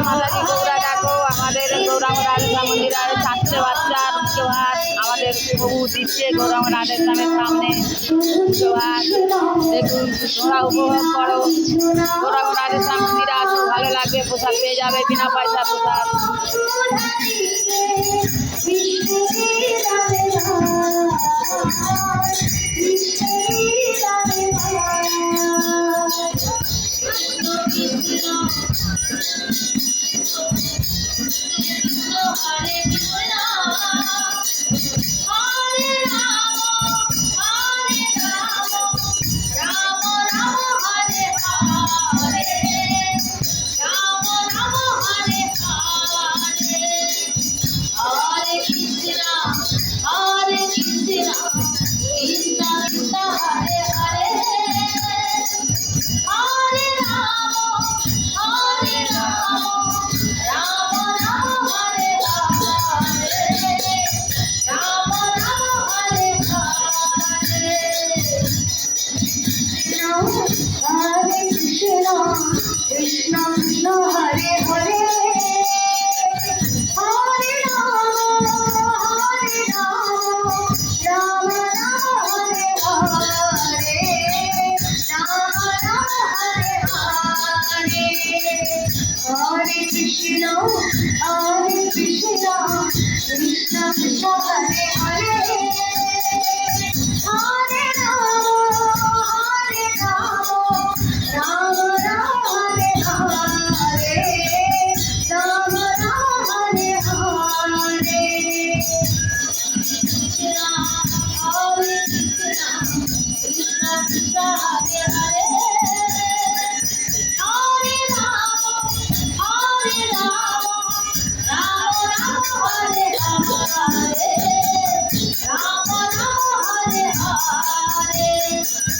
মাতাজি গৌরা ডাকো। আমাদের গৌরাঙ্গ রাধেশ্যাম মন্দিরে 4টে বাচ্চার উচ্চ ভাত আমাদের প্রভু দিচ্ছে গৌরাঙ্গ রাধেশ্যামের সামনে উচ্চ ভাত। দেখুন তোমরা উপভোগ করো। গৌরাঙ্গ রাধেশ্যাম মন্দিরে আসো, ভালো লাগবে। প্রসাদ পেয়ে যাবে, বিনা পয়সা প্রসাদ। Krishna Krishna Hare Hare Hare Rama Hare Rama Rama Rama Hare Hare Rama Rama Hare Hare Hare Krishna Krishna Krishna Hare Hare Hare Rama Hare Rama Rama Rama Hare Hare Rama Rama Hare Hare Krishna Krishna Hare Hare Hare Rama Hare Rama Rama Rama Hare Hare Rama Rama Hare Hare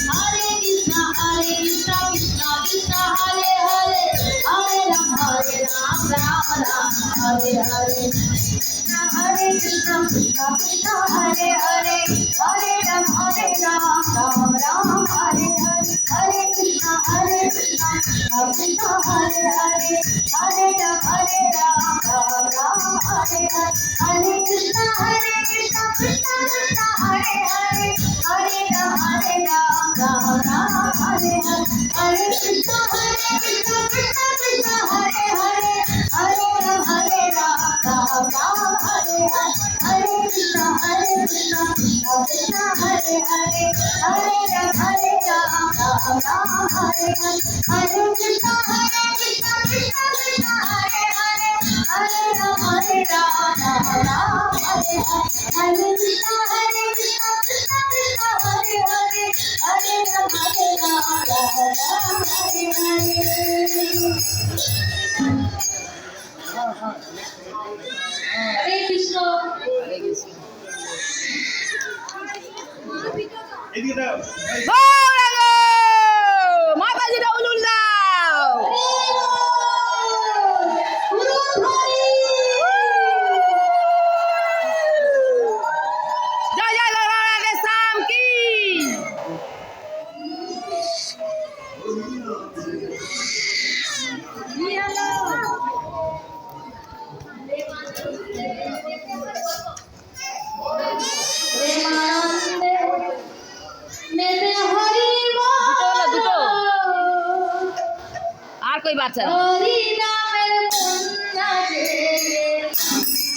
Hare Krishna Krishna Krishna Hare Hare Hare Rama Rama Hare Hare Hare Krishna Krishna Hare Hare Hare Rama Rama Hare Hare Hare Krishna Krishna Hare Hare Hare Rama Rama Hare Hare Hare Krishna Krishna Hare Hare Hare Rama Rama Hare Hare Hare Krishna Krishna Hare Hare Hare Rama Rama Hare Hare Hare Krishna Krishna Hare Hare Hare Rama Rama Hare Hare Hare Krishna Krishna Hare Hare Hare Rama Rama Hare Hare Hare Krishna Krishna Hare Hare Hare Rama Rama Hare Hare Hare Krishna হরে কৃষ্ণ। এদিকে গৌরাঙ্গ মাতাজিটা উলুল দাও। জয় জয় গৌরাঙ্গ রাধেশ্যাম কি। প্রেমানন্দে মেতে হরি দুটো আর কই বাচ্চা হরি নাম